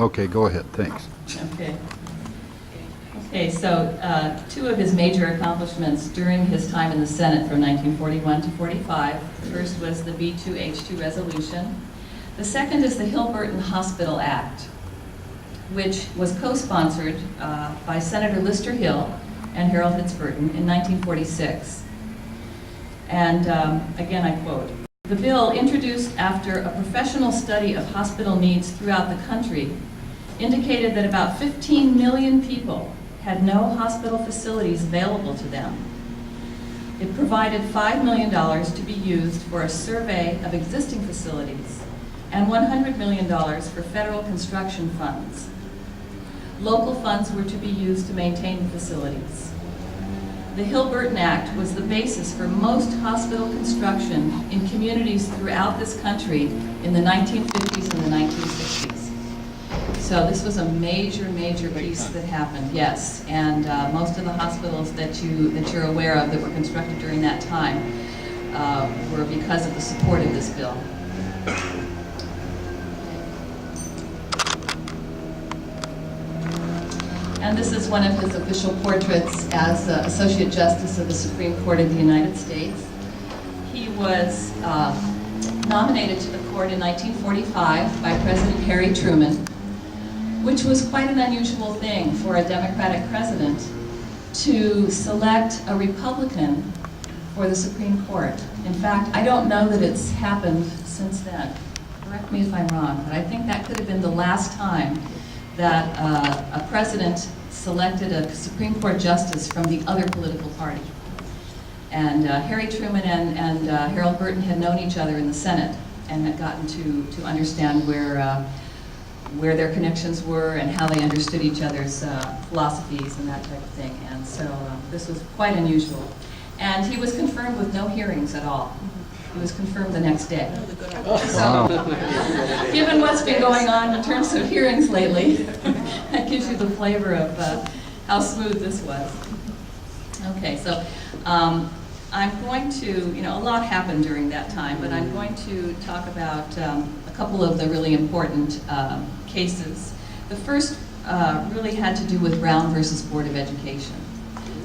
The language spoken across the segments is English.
Okay, go ahead, thanks. Okay. Okay, so two of his major accomplishments during his time in the Senate from 1941 to 45. The first was the B2H2 resolution. The second is the Hill-Burton Hospital Act, which was co-sponsored by Senator Lister Hill and Harold Hitz Burton in 1946. And again, I quote, "The bill, introduced after a professional study of hospital needs throughout the country, indicated that about 15 million people had no hospital facilities available to them. It provided $5 million to be used for a survey of existing facilities and $100 million for federal construction funds. Local funds were to be used to maintain the facilities. The Hill-Burton Act was the basis for most hospital construction in communities throughout this country in the 1950s and the 1960s. So this was a major, major piece that happened, yes. And most of the hospitals that you're aware of that were constructed during that time were because of the support of this bill. And this is one of his official portraits as Associate Justice of the Supreme Court of the United States. He was nominated to the court in 1945 by President Harry Truman, which was quite an unusual thing for a Democratic president to select a Republican for the Supreme Court. In fact, I don't know that it's happened since then. Correct me if I'm wrong, but I think that could have been the last time that a president selected a Supreme Court justice from the other political party. And Harry Truman and Harold Burton had known each other in the Senate and had gotten to understand where their connections were and how they understood each other's philosophies and that type of thing. And so this was quite unusual. And he was confirmed with no hearings at all. He was confirmed the next day. So, given what's been going on in terms of hearings lately, that gives you the flavor of how smooth this was. Okay, so I'm going to, a lot happened during that time, but I'm going to talk about a couple of the really important cases. The first really had to do with Brown versus Board of Education.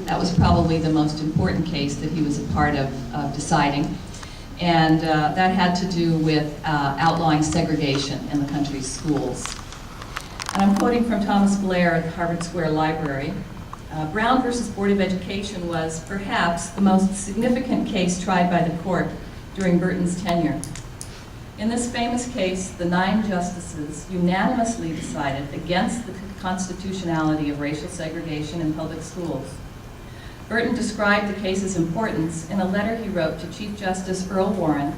That was probably the most important case that he was a part of deciding. And that had to do with outlawing segregation in the country's schools. And I'm quoting from Thomas Blair at the Harvard Square Library. Brown versus Board of Education was perhaps the most significant case tried by the court during Burton's tenure. In this famous case, the 9 justices unanimously decided against the constitutionality of racial segregation in public schools. Burton described the case's importance in a letter he wrote to Chief Justice Earl Warren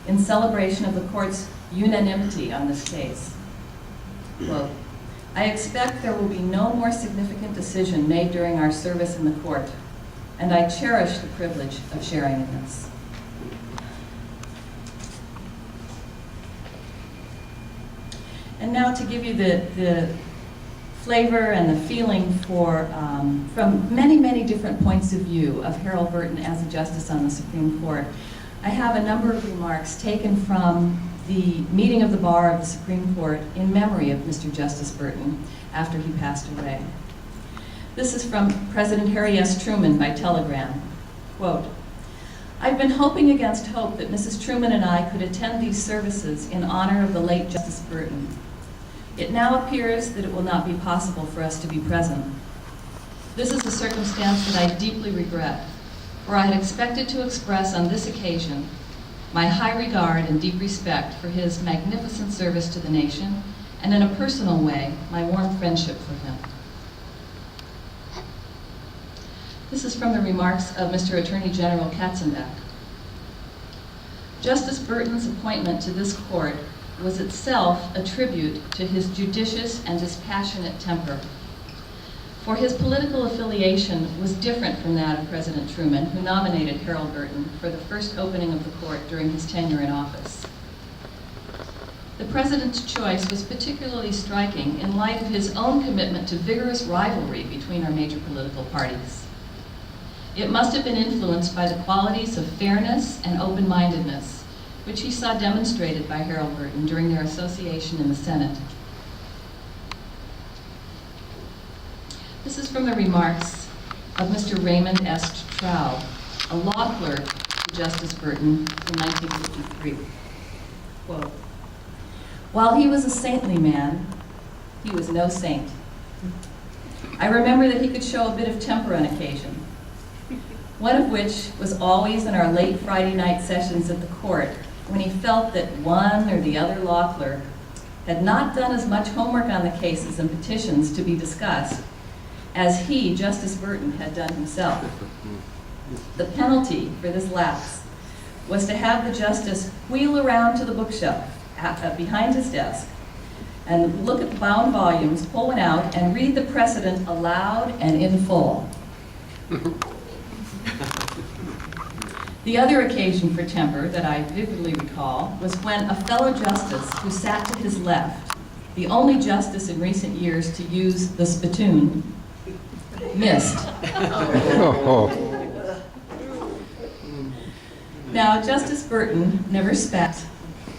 in celebration of the court's unanimity on this case. Quote, "I expect there will be no more significant decision made during our service in the court, and I cherish the privilege of sharing in this." And now to give you the flavor and the feeling from many, many different points of view of Harold Burton as a justice on the Supreme Court, I have a number of remarks taken from the meeting of the bar of the Supreme Court in memory of Mr. Justice Burton after he passed away. This is from President Harry S. Truman by telegram. Quote, "I've been hoping against hope that Mrs. Truman and I could attend these services in honor of the late Justice Burton. It now appears that it will not be possible for us to be present. This is a circumstance that I deeply regret, for I had expected to express on this occasion my high regard and deep respect for his magnificent service to the nation, and in a personal way, my warm friendship for him." This is from the remarks of Mr. Attorney General Katzenbach. "Justice Burton's appointment to this court was itself a tribute to his judicious and dispassionate temper. For his political affiliation was different from that of President Truman, who nominated Harold Burton for the first opening of the court during his tenure in office. The president's choice was particularly striking in light of his own commitment to vigorous rivalry between our major political parties. It must have been influenced by the qualities of fairness and open-mindedness, which he saw demonstrated by Harold Burton during their association in the Senate. This is from the remarks of Mr. Raymond S. Traub, a law clerk to Justice Burton in 1953. Quote, "While he was a saintly man, he was no saint. I remember that he could show a bit of temper on occasion, one of which was always in our late Friday night sessions at the court, when he felt that one or the other law clerk had not done as much homework on the cases and petitions to be discussed as he, Justice Burton, had done himself. The penalty for this lapse was to have the justice wheel around to the bookshelf behind his desk and look at the bound volumes, pull one out, and read the precedent aloud and in full." The other occasion for temper that I vividly recall was when a fellow justice who sat to his left, the only justice in recent years to use the spittoon, missed. Now, Justice Burton never spat,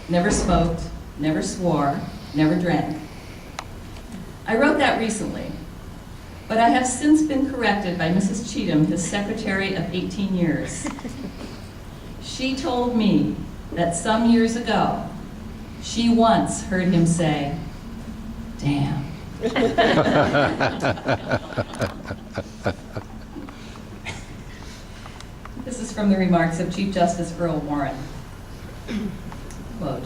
never smoked, never swore, never drank. I wrote that recently, but I have since been corrected by Mrs. Cheatham, his secretary of 18 years. She told me that some years ago, she once heard him say, "Damn." This is from the remarks of Chief Justice Earl Warren. Quote,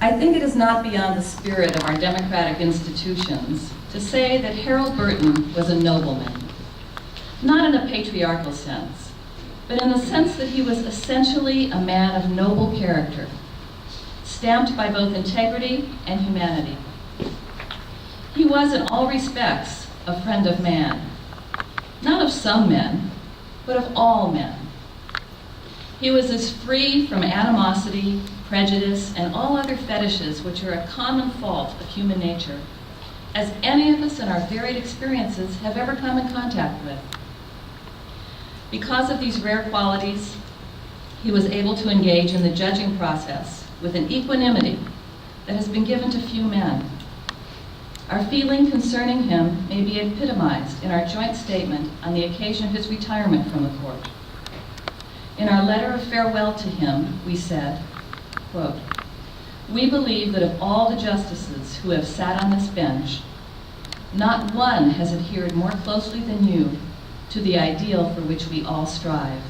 "I think it is not beyond the spirit of our democratic institutions to say that Harold Burton was a nobleman, not in a patriarchal sense, but in the sense that he was essentially a man of noble character, stamped by both integrity and humanity. He was in all respects a friend of man, not of some men, but of all men. He was as free from animosity, prejudice, and all other fetishes which are a common fault of human nature, as any of us in our varied experiences have ever come in contact with. Because of these rare qualities, he was able to engage in the judging process with an equanimity that has been given to few men. Our feeling concerning him may be epitomized in our joint statement on the occasion of his retirement from the court. In our letter of farewell to him, we said, quote, "We believe that of all the justices who have sat on this bench, not one has adhered more closely than you to the ideal for which we all strive,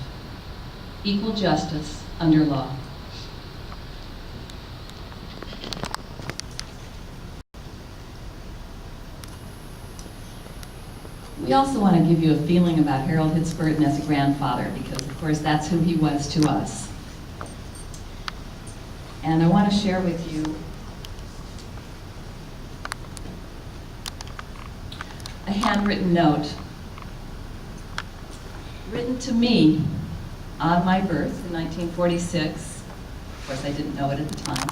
equal justice under law." We also want to give you a feeling about Harold Hitz Burton as a grandfather, because of course that's who he was to us. And I want to share with you a handwritten note written to me on my birth in 1946. Of course, I didn't know it at the time.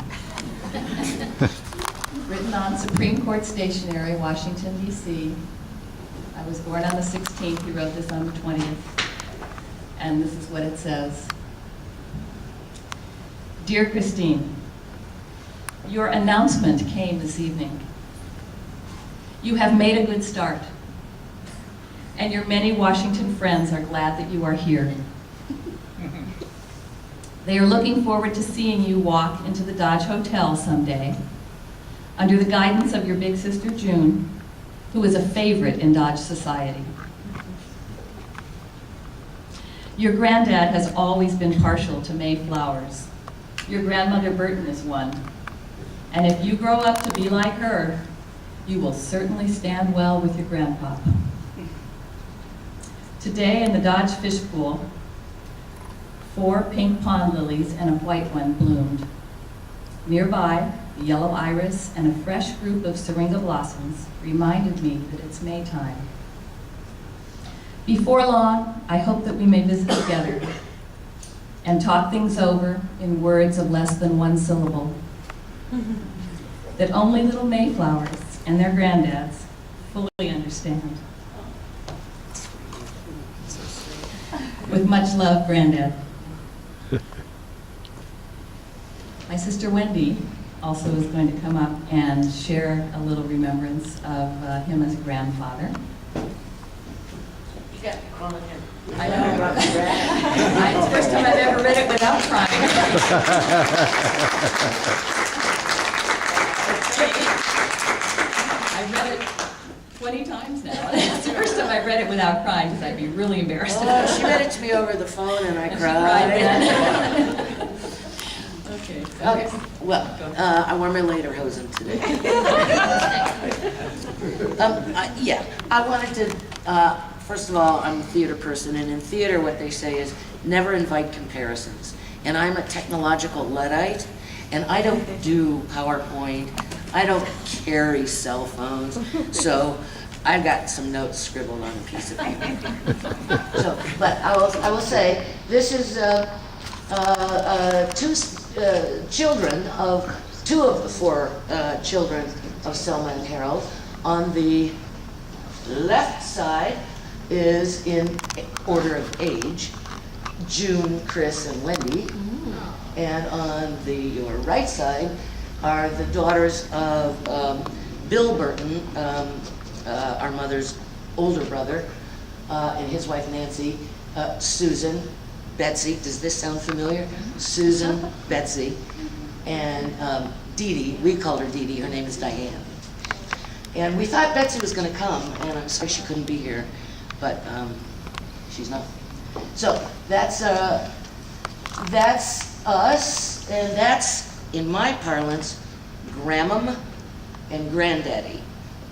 Written on Supreme Court stationery, Washington, D.C. I was born on the 16th. He wrote this on the 20th. And this is what it says. "Dear Christine, your announcement came this evening. You have made a good start, and your many Washington friends are glad that you are here. They are looking forward to seeing you walk into the Dodge Hotel someday, under the guidance of your big sister June, who is a favorite in Dodge society. Your granddad has always been partial to May flowers. Your grandmother Burton is one. And if you grow up to be like her, you will certainly stand well with your grandpa. Today in the Dodge fish pool, 4 pink pond lilies and a white one bloomed. Nearby, the yellow iris and a fresh group of syringa blossoms reminded me that it's May time. Before long, I hope that we may visit together and talk things over in words of less than one syllable, that only little Mayflowers and their granddads fully understand. With much love, Granddad." My sister Wendy also is going to come up and share a little remembrance of him as a grandfather. You got one of him. I know. It's the first time I've ever read it without crying. I've read it 20 times now. It's the first time I've read it without crying because I'd be really embarrassed. Oh, she read it to me over the phone and I And she cried. then. Okay. Okay, well, I wore my lederhosen today. Yeah, I wanted to, first of all, I'm a theater person, and in theater what they say is never invite comparisons. And I'm a technological Luddite, and I don't do PowerPoint, I don't carry cell phones, so I've got some notes scribbled on a piece of paper. So, but I will say, this is two of the four children of Selma and Harold. On the left side is, in order of age, June, Chris, and Wendy. And on your right side are the daughters of Bill Burton, our mother's older brother, and his wife Nancy, Susan, Betsy. Does this sound familiar? Susan, Betsy, and Dee Dee. We called her Dee Dee. Her name is Diane. And we thought Betsy was going to come, and I'm sorry she couldn't be here, but she's not. So that's us, and that's, in my parlance, Grandmam and Granddaddy.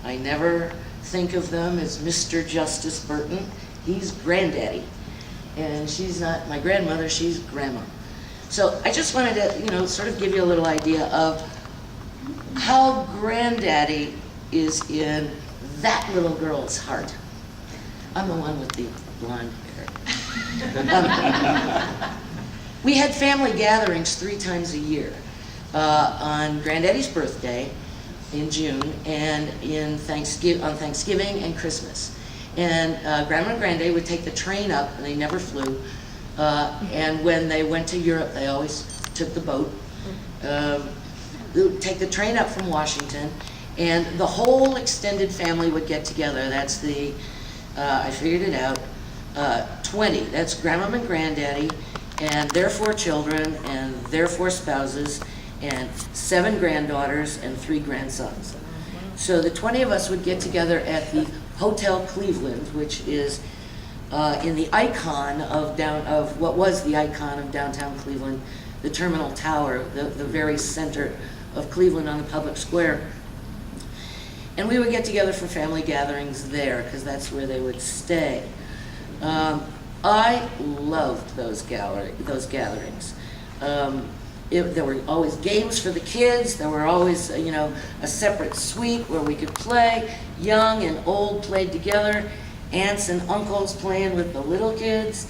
I never think of them as Mr. Justice Burton. He's Granddaddy. And she's not my grandmother, she's Grandma. So I just wanted to, sort of give you a little idea of how Granddaddy is in that little girl's heart. I'm the one with the blonde hair. We had family gatherings 3 times a year. On Granddaddy's birthday in June, and on Thanksgiving and Christmas. And Grandma and Granddaddy would take the train up, and they never flew. And when they went to Europe, they always took the boat. They would take the train up from Washington, and the whole extended family would get together. That's the, I figured it out, 20. That's Grandma and Granddaddy, and their 4 children, and their 4 spouses, and 7 granddaughters, and 3 grandsons. So the 20 of us would get together at the Hotel Cleveland, which is in the icon of what was the icon of downtown Cleveland, the Terminal Tower, the very center of Cleveland on the public square. And we would get together for family gatherings there, because that's where they would stay. I loved those gatherings. There were always games for the kids. There were always, a separate suite where we could play. Young and old played together. Aunts and uncles playing with the little kids.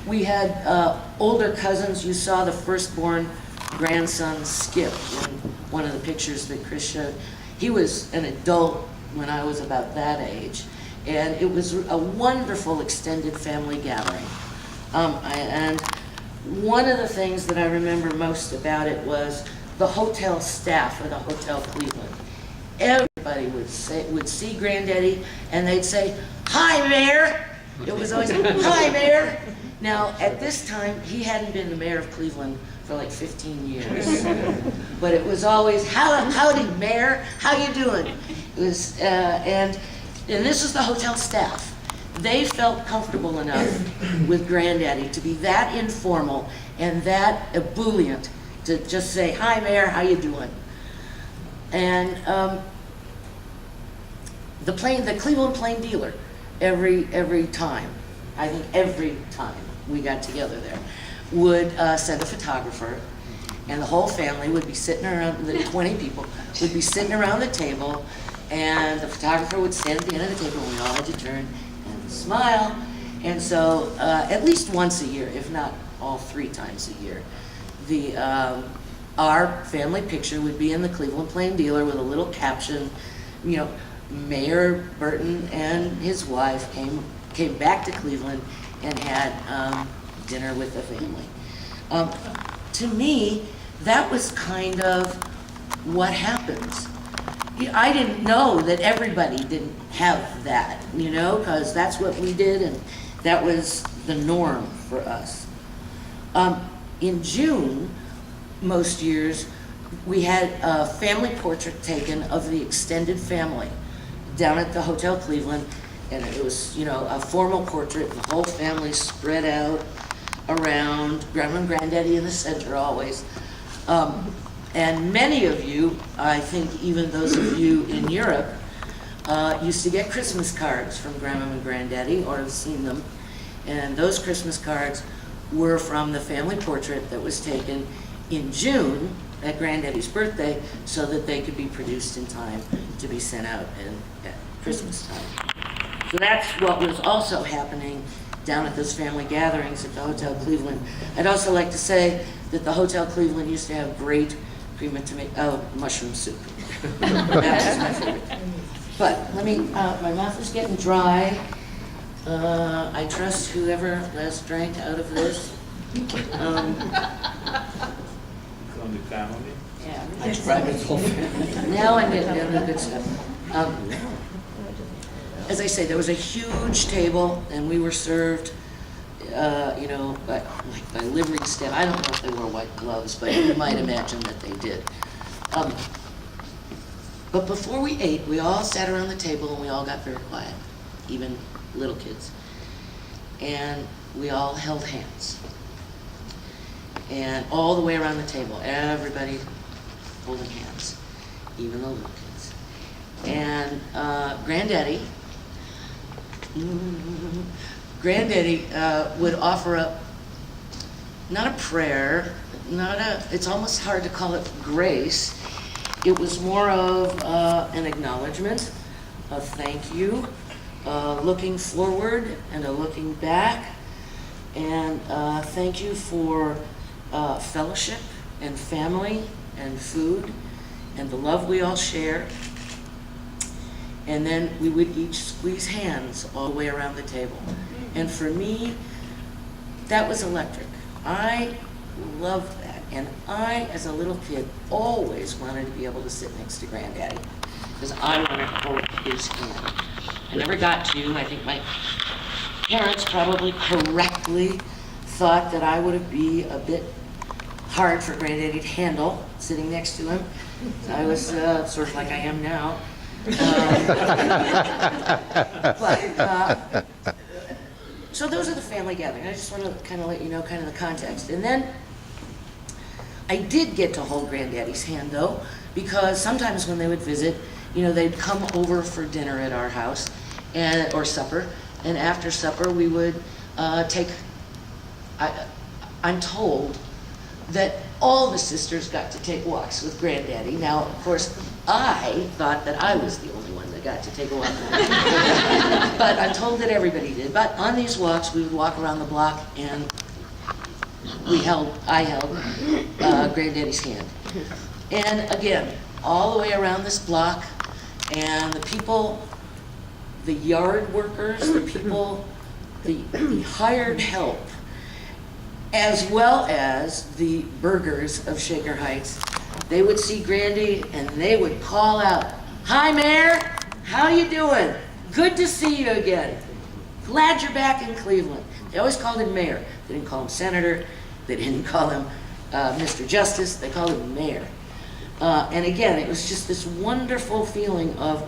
We had older cousins. You saw the firstborn grandson, Skip, in one of the pictures that Chris showed. He was an adult when I was about that age. And it was a wonderful extended family gathering. And one of the things that I remember most about it was the hotel staff of the Hotel Cleveland. Everybody would see Granddaddy, and they'd say, "Hi, Mayor." It was always, "Hi, Mayor." Now, at this time, he hadn't been the mayor of Cleveland for like 15 years. But it was always, "Howdy, Mayor, how you doing?" It was, and this is the hotel staff. They felt comfortable enough with Granddaddy to be that informal and that ebullient to just say, "Hi, Mayor, how you doing?" And the Cleveland Plain Dealer, every time, I think every time we got together there, would send a photographer, and the whole family would be sitting around, the 20 people would be sitting around the table, and the photographer would stand at the end of the table, and we all had to turn and smile. And so at least once a year, if not all 3 times a year, our family picture would be in the Cleveland Plain Dealer with a little caption, Mayor Burton and his wife came back to Cleveland and had dinner with the family. To me, that was kind of what happens. I didn't know that everybody didn't have that, you know, because that's what we did, and that was the norm for us. In June, most years, we had a family portrait taken of the extended family down at the Hotel Cleveland, and it was, you know, a formal portrait, the whole family spread out around, grandma and granddaddy in the center always. And many of you, I think even those of you in Europe, used to get Christmas cards from grandma and granddaddy, or have seen them. And those Christmas cards were from the family portrait that was taken in June at granddaddy's birthday, so that they could be produced in time to be sent out at Christmas time. So that's what was also happening down at those family gatherings at the Hotel Cleveland. I'd also like to say that the Hotel Cleveland used to have great cream and tomato, mushroom soup. That was my favorite. But let me, my mouth is getting dry. I trust whoever has drank out of this. From the family? Yeah. I tried it all. Now I'm getting down to the good stuff. As I say, there was a huge table, and we were served, you know, by livery staff. I don't know if they wore white gloves, but you might imagine that they did. But before we ate, we all sat around the table, and we all got very quiet, even little kids. And we all held hands. And all the way around the table, everybody holding hands, even the little kids. And Granddaddy would offer up, not a prayer, it's almost hard to call it grace. It was more of an acknowledgement, a thank you, looking forward and a looking back, and thank you for fellowship and family and food and the love we all share. And then we would each squeeze hands all the way around the table. And for me, that was electric. I loved that. And I, as a little kid, always wanted to be able to sit next to Granddaddy, because I wanted to hold his hand. I never got to. I think my parents probably correctly thought that I would be a bit hard for Granddaddy to handle, sitting next to him. So I was sort of like I am now. So those are the family gatherings. I just want to kind of let you know kind of the context. And then I did get to hold Granddaddy's hand, though, because sometimes when they would visit, you know, they'd come over for dinner at our house, or supper, and after supper we would I'm told that all the sisters got to take walks with Granddaddy. Now, of course, I thought that I was the only one that got to take a walk with him. But I'm told that everybody did. But on these walks, we would walk around the block, and I held Granddaddy's hand. And again, all the way around this block, and the people, the yard workers, the people, the hired help, as well as the burghers of Shaker Heights, they would see Grandy and they would call out, "Hi, Mayor, how you doing? Good to see you again. Glad you're back in Cleveland." They always called him Mayor. They didn't call him Senator. They didn't call him Mr. Justice. They called him Mayor. And again, it was just this wonderful feeling of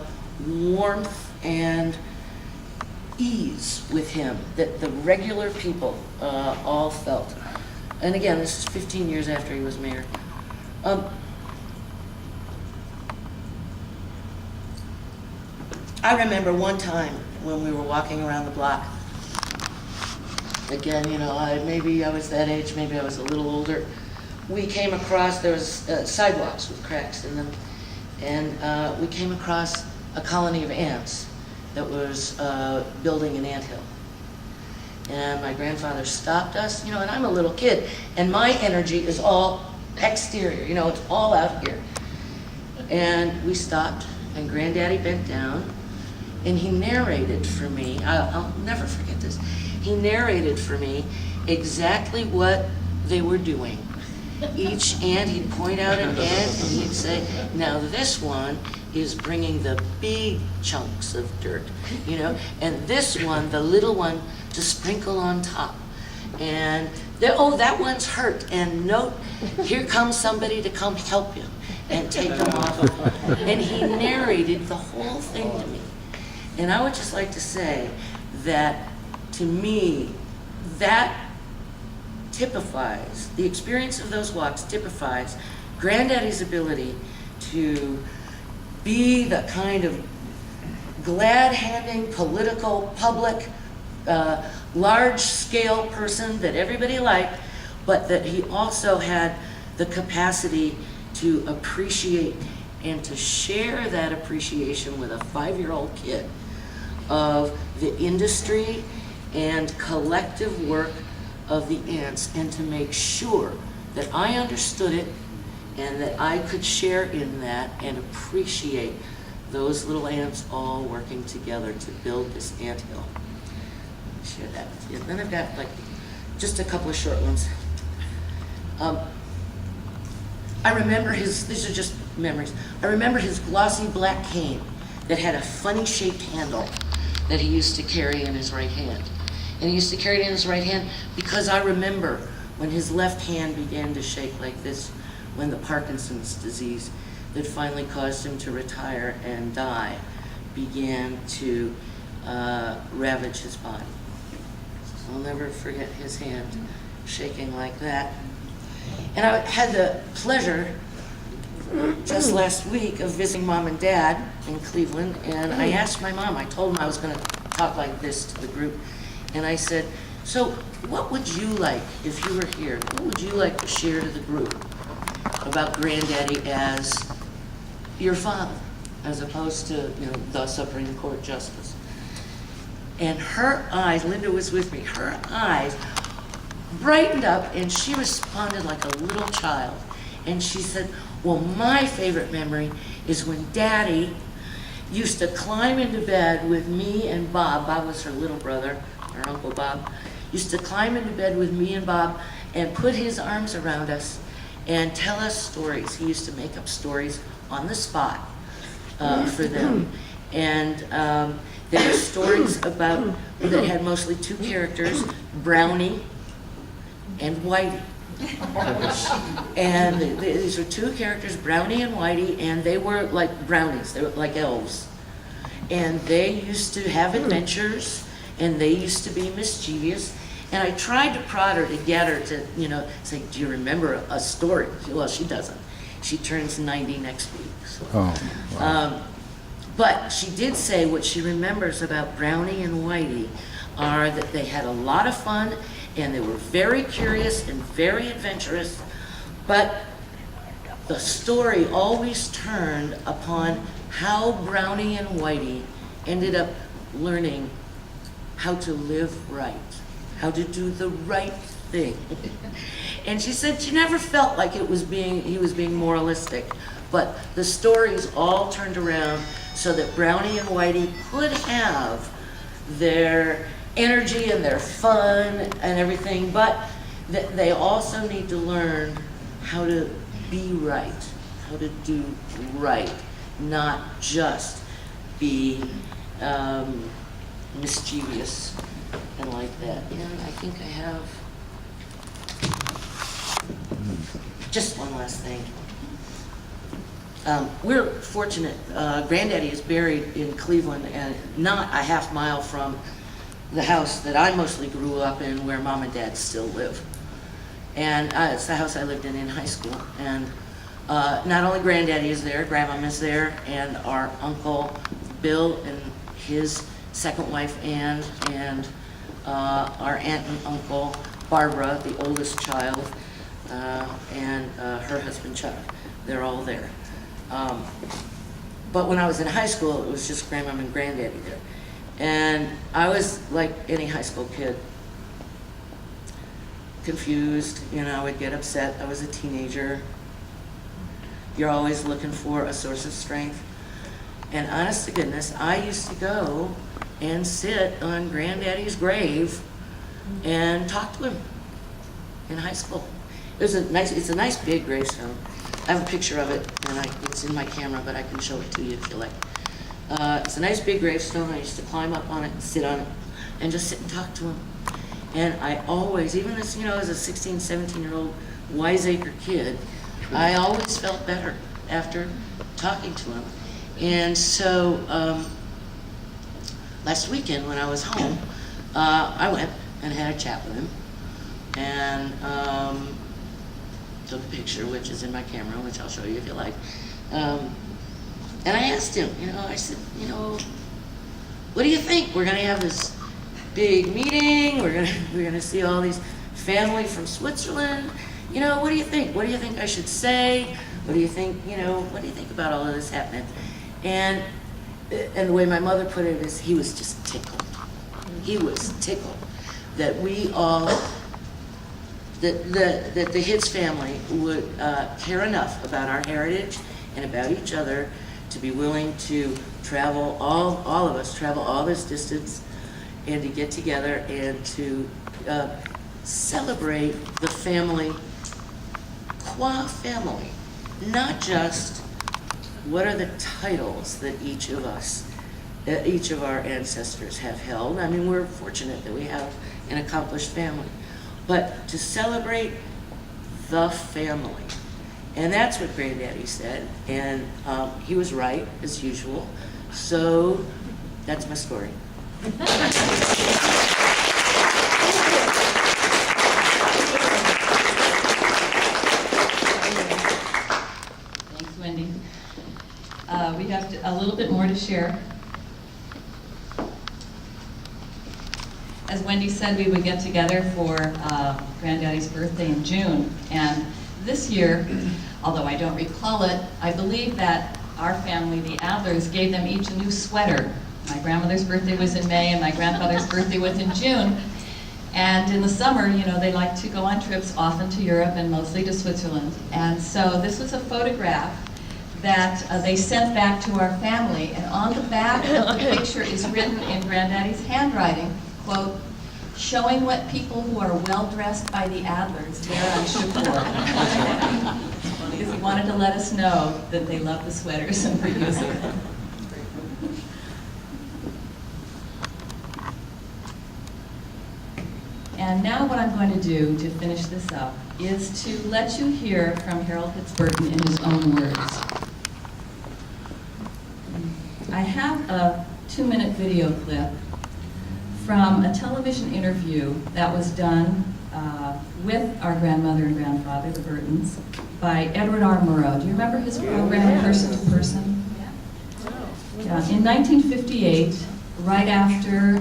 warmth and ease with him that the regular people all felt. And again, this is 15 years after he was mayor. I remember one time when we were walking around the block. Again, you know, maybe I was that age, maybe I was a little older. We came across, there was sidewalks with cracks in them, and we came across a colony of ants that was building an anthill. And my grandfather stopped us, you know, and I'm a little kid, and my energy is all exterior, you know, it's all out here. And we stopped, and Granddaddy bent down, and he narrated for me, I'll never forget this, he narrated for me exactly what they were doing. Each ant, he'd point out an ant, and he'd say, "Now this one is bringing the big chunks of dirt, you know, and this one, the little one, to sprinkle on top. And oh, that one's hurt, and note, here comes somebody to come help him and take him off. And he narrated the whole thing to me. And I would just like to say that, to me, that typifies, the experience of those walks typifies Granddaddy's ability to be the kind of glad-handing, political, public, large-scale person that everybody liked, but that he also had the capacity to appreciate and to share that appreciation with a 5-year-old kid of the industry and collective work of the ants, and to make sure that I understood it and that I could share in that and appreciate those little ants all working together to build this anthill. Share that with you. And then I've got like just a couple of short ones. I remember these are just memories. I remember his glossy black cane that had a funny shaped handle that he used to carry in his right hand. And he used to carry it in his right hand because I remember when his left hand began to shake like this, when the Parkinson's disease that finally caused him to retire and die began to ravage his body. I'll never forget his hand shaking like that. And I had the pleasure just last week of visiting Mom and Dad in Cleveland, and I asked my mom, I told them I was going to talk like this to the group, and I said, so what would you like, if you were here, what would you like to share to the group about Granddaddy as your father, as opposed to, you know, the Supreme Court Justice? And her eyes, Linda was with me, her eyes brightened up and she responded like a little child. And she said, well, my favorite memory is when Daddy used to climb into bed with me and Bob. Bob was her little brother, our Uncle Bob. Used to climb into bed with me and Bob and put his arms around us and tell us stories. He used to make up stories on the spot for them. And there were stories about, that had mostly two characters, Brownie and Whitey. And these were two characters, Brownie and Whitey, and they were like brownies, they were like elves. And they used to have adventures, and they used to be mischievous. And I tried to prod her to get her to, you know, say, do you remember a story? Well, she doesn't. She turns 90 next week. So. Oh, wow. But she did say what she remembers about Brownie and Whitey are that they had a lot of fun, and they were very curious and very adventurous, but the story always turned upon how Brownie and Whitey ended up learning how to live right, how to do the right thing. And she said she never felt like he was being moralistic, but the stories all turned around so that Brownie and Whitey could have their energy and their fun and everything, but that they also need to learn how to be right, how to do right, not just be mischievous and like that. And I think I have just one last thing. We're fortunate. Granddaddy is buried in Cleveland, and not a half mile from the house that I mostly grew up in, where Mom and Dad still live. And it's the house I lived in high school. And not only Granddaddy is there, Grandmom is there, and our Uncle Bill and his second wife Ann, and our aunt and uncle Barbara, the oldest child, and her husband Chuck. They're all there. But when I was in high school, it was just Grandmom and Granddaddy there. And I was like any high school kid, confused, you know, I would get upset. I was a teenager. You're always looking for a source of strength. And honest to goodness, I used to go and sit on Granddaddy's grave and talk to him in high school. It's a nice big gravestone. I have a picture of it, and it's in my camera, but I can show it to you if you like. It's a nice big gravestone. I used to climb up on it and sit on it and just sit and talk to him. And I always, even as, as a 16, 17-year-old wiseacre kid, I always felt better after talking to him. And so last weekend when I was home, I went and had a chat with him and took a picture, which is in my camera, which I'll show you if you like. And I asked him, I said, what do you think? We're going to have this big meeting. We're going to see all these family from Switzerland. What do you think? What do you think I should say? What do you think, what do you think about all of this happening? And the way my mother put it is he was just tickled. He was tickled that we all, that the Hitz family would care enough about our heritage and about each other to be willing to travel, all of us travel all this distance and to get together and to celebrate the family, qua family, not just what are the titles that each of us, each of our ancestors have held. I mean, we're fortunate that we have an accomplished family, but to celebrate the family. And that's what Granddaddy said, and he was right, as usual. So that's my story. Thanks, Wendy. We have a little bit more to share. As Wendy said, we would get together for Granddaddy's birthday in June, and this year, although I don't recall it, I believe that our family, the Adlers, gave them each a new sweater. My grandmother's birthday was in May and my grandfather's birthday was in June. And in the summer, they like to go on trips often to Europe and mostly to Switzerland. And so this was a photograph that they sent back to our family. And on the back of the picture is written in Granddaddy's handwriting, quote, "Showing what people who are well-dressed by the Adlers wear on shipboard." Because he wanted to let us know that they love the sweaters and were using them. And now what I'm going to do to finish this up is to let you hear from Harold Hitz Burton in his own words. I have a 2-minute video clip from a television interview that was done with our grandmother and grandfather, the Burtons, by Edward R. Murrow. Do you remember his program, Person to Person? Yeah. In 1958, right after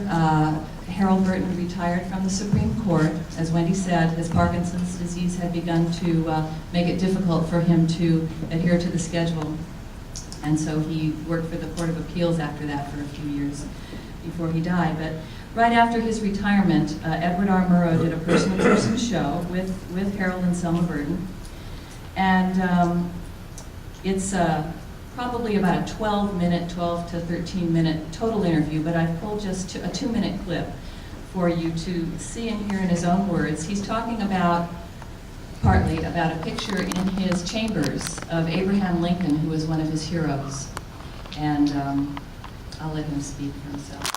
Harold Burton retired from the Supreme Court, as Wendy said, his Parkinson's disease had begun to make it difficult for him to adhere to the schedule. And so he worked for the Court of Appeals after that for a few years before he died. But right after his retirement, Edward R. Murrow did a person-to-person show with Harold and Selma Burton. And it's probably about a 12 to 13-minute total interview, but I've pulled just a 2-minute clip for you to see and hear in his own words. He's talking partly about a picture in his chambers of Abraham Lincoln, who was one of his heroes. And I'll let him speak for himself.